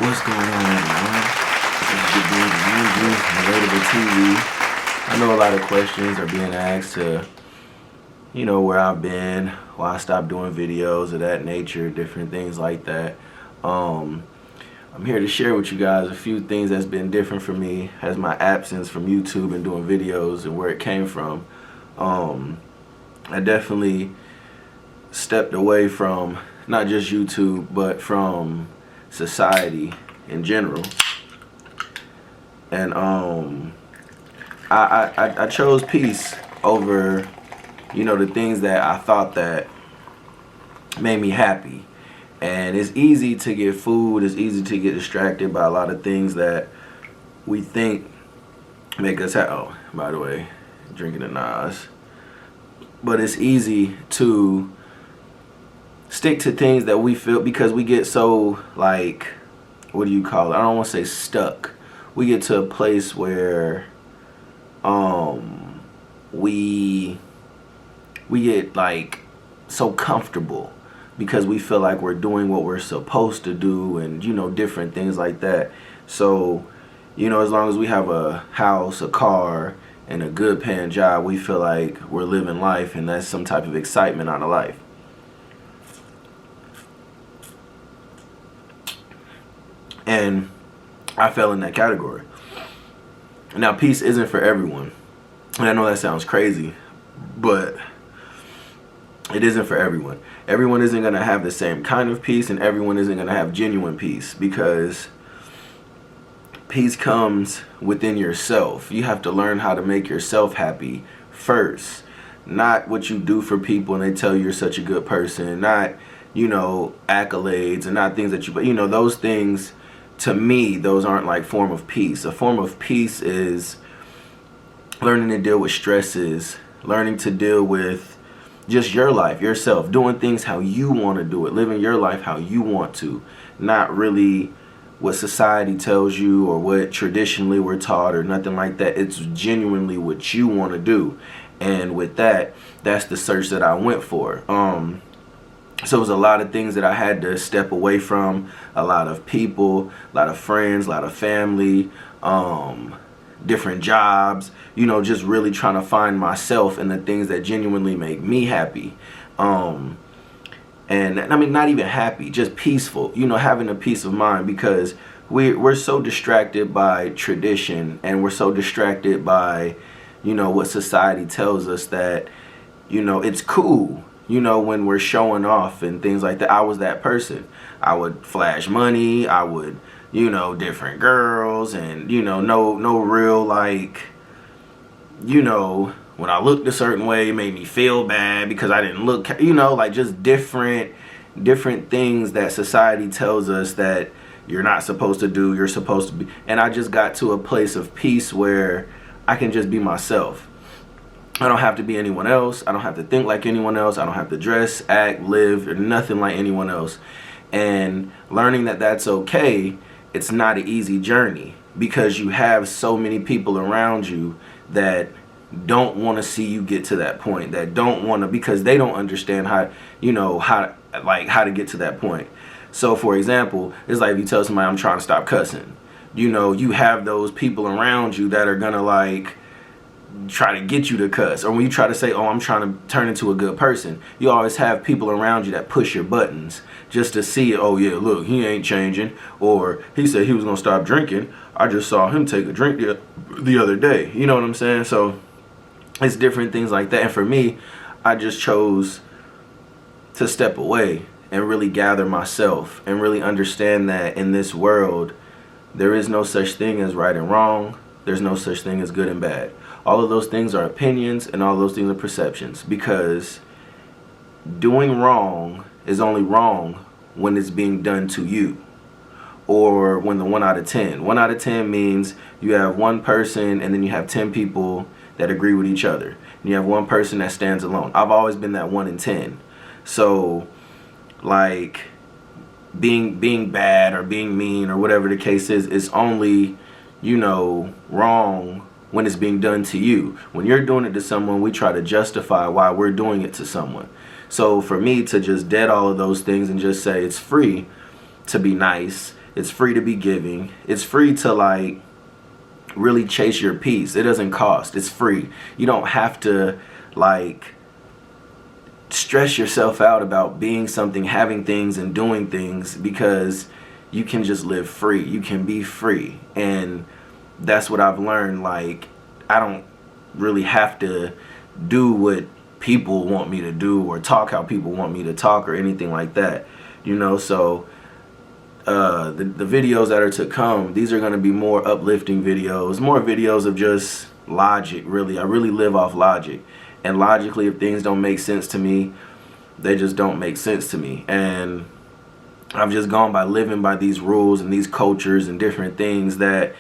What's going on, everyone? This is your boy, Relatable TV. I know a lot of questions are being asked to, where I've been, why I stopped doing videos of that nature, different things like that. I'm here to share with you guys a few things that's been different for me as my absence from YouTube and doing videos and where it came from. I definitely stepped away from not just YouTube, but from society in general, and I chose peace over the things that I thought that made me happy. And it's easy to get food, it's easy to get distracted by a lot of things that we think make us happy. Oh, by the way, drinking a Nas. But it's easy to stick to things that we feel because we get so, like, what do you call it? I don't want to say stuck. We get to a place where we get like so comfortable because we feel like we're doing what we're supposed to do, and different things like that. So as long as we have a house, a car, and a good paying job, we feel like we're living life, and that's some type of excitement out of life. And I fell in that category. Now, peace isn't for everyone. And I know that sounds crazy, but it isn't for everyone. Everyone isn't going to have the same kind of peace, and everyone isn't going to have genuine peace, because peace comes within yourself. You have to learn how to make yourself happy first. Not what you do for people and they tell you you're such a good person. Not, accolades, and not things that you, but those things, to me, those aren't like form of peace. A form of peace is learning to deal with stresses, learning to deal with just your life, yourself, doing things how you want to do it, living your life how you want to, not really what society tells you or what traditionally we're taught or nothing like that. It's genuinely what you want to do. And with that, that's the search that I went for. So it was a lot of things that I had to step away from, a lot of people, a lot of friends, a lot of family, different jobs, just really trying to find myself and the things that genuinely make me happy. And I mean, not even happy, just peaceful, having a peace of mind, because we're so distracted by tradition, and we're so distracted by, what society tells us that, it's cool. When we're showing off and things like that. I was that person. I would flash money. I would, different girls, and, no real, like, when I looked a certain way, it made me feel bad because I didn't look, like just different things that society tells us that you're not supposed to do, you're supposed to be. And I just got to a place of peace where I can just be myself. I don't have to be anyone else. I don't have to think like anyone else. I don't have to dress, act, live, or nothing like anyone else. And learning that that's okay, it's not an easy journey, because you have so many people around you that don't want to see you get to that point, that don't want to, because they don't understand how, how to get to that point. So, for example, it's like if you tell somebody, I'm trying to stop cussing, you have those people around you that are going to, like, try to get you to cuss. Or when you try to say, oh, I'm trying to turn into a good person, you always have people around you that push your buttons just to see, oh yeah, look, he ain't changing, or he said he was gonna stop drinking, I just saw him take a drink the other day. You know what I'm saying? So it's different things like that. And for me, I just chose to step away and really gather myself and really understand that in this world there is no such thing as right and wrong. There's no such thing as good and bad. All of those things are opinions, and all those things are perceptions, because doing wrong is only wrong when it's being done to you, or when the 1 out of 10. 1 out of 10 means you have one person and then you have 10 people that agree with each other, and you have one person that stands alone. I've always been that 1 in 10. So, like, being bad or being mean or whatever the case is only, wrong when it's being done to you. When you're doing it to someone, we try to justify why we're doing it to someone. So for me to just dead all of those things and just say it's free to be nice, It's free to be giving. It's free to like really chase your peace. It doesn't cost. It's free. You don't have to like stress yourself out about being something, having things, and doing things, because you can just live free. You can be free. And that's what I've learned. Like, I don't really have to do what people want me to do or talk how people want me to talk or anything like that, you know. So the videos that are to come, these are going to be more uplifting videos, more videos of just logic. Really, I really live off logic, and logically, if things don't make sense to me, they just don't make sense to me. And I've just gone by living by these rules and these cultures and different things that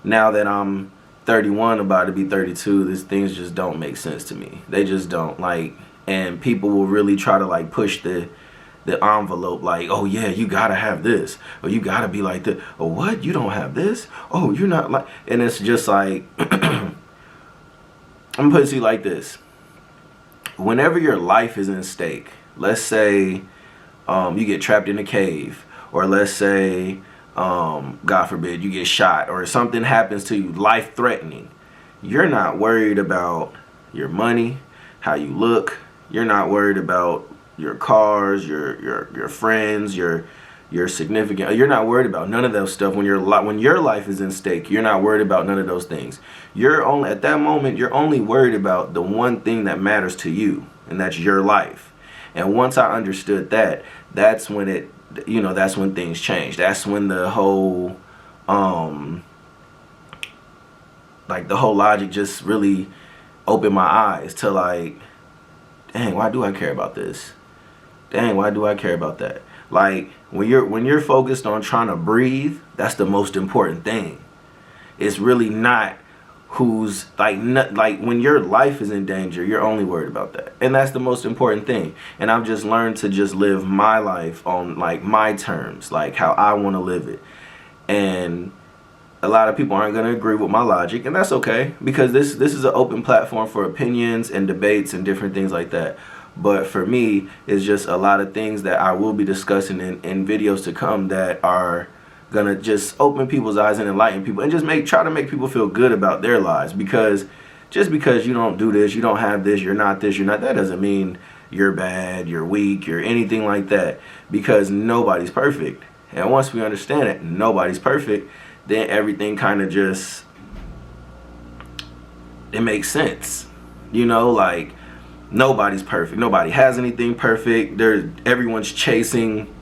now that I'm 31, about to be 32, these things just don't make sense to me. They just don't. Like, and people will really try to like push the envelope, like, oh yeah, you gotta have this, or you gotta be like this, or what, you don't have this, oh, you're not like, and it's just like I'm gonna put it to you like this. Whenever your life is in stake, let's say you get trapped in a cave, or let's say God forbid you get shot, or something happens to you life threatening, you're not worried about your money, how you look. You're not worried about your cars, your friends, your significant. You're not worried about none of those stuff when your life is in stake. You're not worried about none of those things. You're only at that moment, you're only worried about the one thing that matters to you, and that's your life. And once I understood that, that's when it, you know, that's when things change. That's when the whole like the whole logic just really opened my eyes to like, dang, why do I care about this? Dang, why do I care about that? Like, when you're focused on trying to breathe, that's the most important thing. It's really not who's like, like when your life is in danger, you're only worried about that, and that's the most important thing. And I've just learned to just live my life on like my terms, like how I want to live it. And a lot of people aren't going to agree with my logic, and that's okay, because this is an open platform for opinions and debates and different things like that. But for me, it's just a lot of things that I will be discussing in videos to come that are gonna just open people's eyes and enlighten people, and just try to make people feel good about their lives. Because just because you don't do this, you don't have this, you're not this, you're not that, doesn't mean you're bad, you're weak, you're anything like that. Because nobody's perfect, and once we understand it, nobody's perfect, then everything kind of just, it makes sense, you know. Like, nobody's perfect. Nobody has anything perfect. Everyone's chasing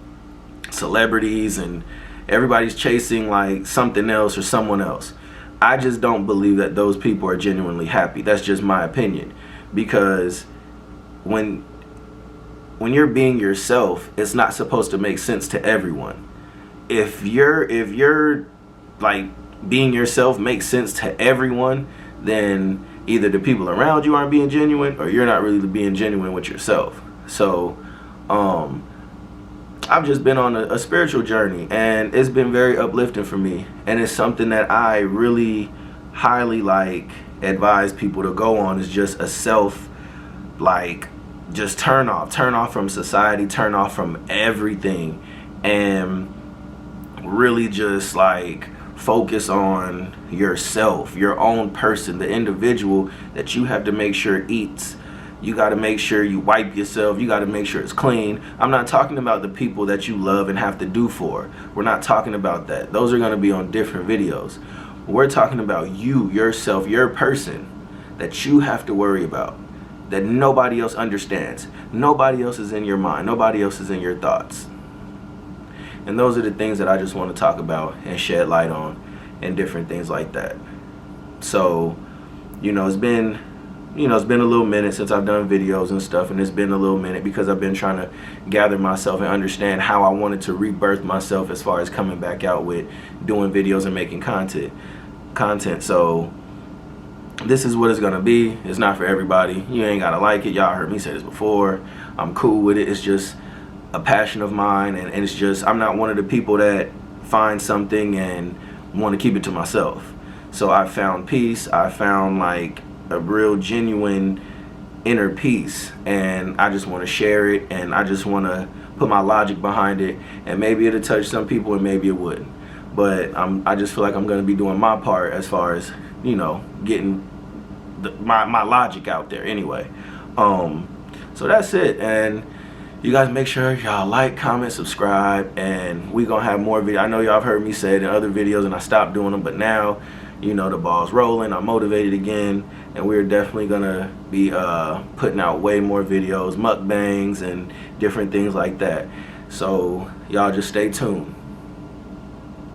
celebrities, and everybody's chasing like something else or someone else. I just don't believe that those people are genuinely happy. That's just my opinion. Because when you're being yourself, it's not supposed to make sense to everyone. If you're like being yourself makes sense to everyone, then either the people around you aren't being genuine, or you're not really being genuine with yourself. So I've just been on a spiritual journey, and it's been very uplifting for me, and it's something that I really highly like advise people to go on. Is just a self, like, just turn off from society, turn off from everything, and really just like focus on yourself, your own person, the individual that you have to make sure eats. You got to make sure you wipe yourself. You got to make sure it's clean. I'm not talking about the people that you love and have to do for. We're not talking about that. Those are going to be on different videos. We're talking about you, yourself, your person that you have to worry about, that nobody else understands. Nobody else is in your mind. Nobody else is in your thoughts. And those are the things that I just want to talk about and shed light on, and different things like that. So, it's been a little minute since I've done videos and stuff, and it's been a little minute because I've been trying to gather myself and understand how I wanted to rebirth myself as far as coming back out with doing videos and making content. So this is what it's gonna be. It's not for everybody. You ain't gotta like it. Y'all heard me say this before. I'm cool with it. It's just a passion of mine, and it's just, I'm not one of the people that find something and want to keep it to myself. So I found peace. I found like a real genuine inner peace, and I just want to share it, and I just want to put my logic behind it, and maybe it'll touch some people and maybe it wouldn't. But I just feel like I'm gonna be doing my part as far as, you know, getting my logic out there anyway. So that's it, and you guys make sure y'all like, comment, subscribe, and we gonna have more videos. I know y'all have heard me say it in other videos and I stopped doing them, but now, you know, the ball's rolling, I'm motivated again, and we're definitely gonna be putting out way more videos, mukbangs and different things like that. So y'all just stay tuned.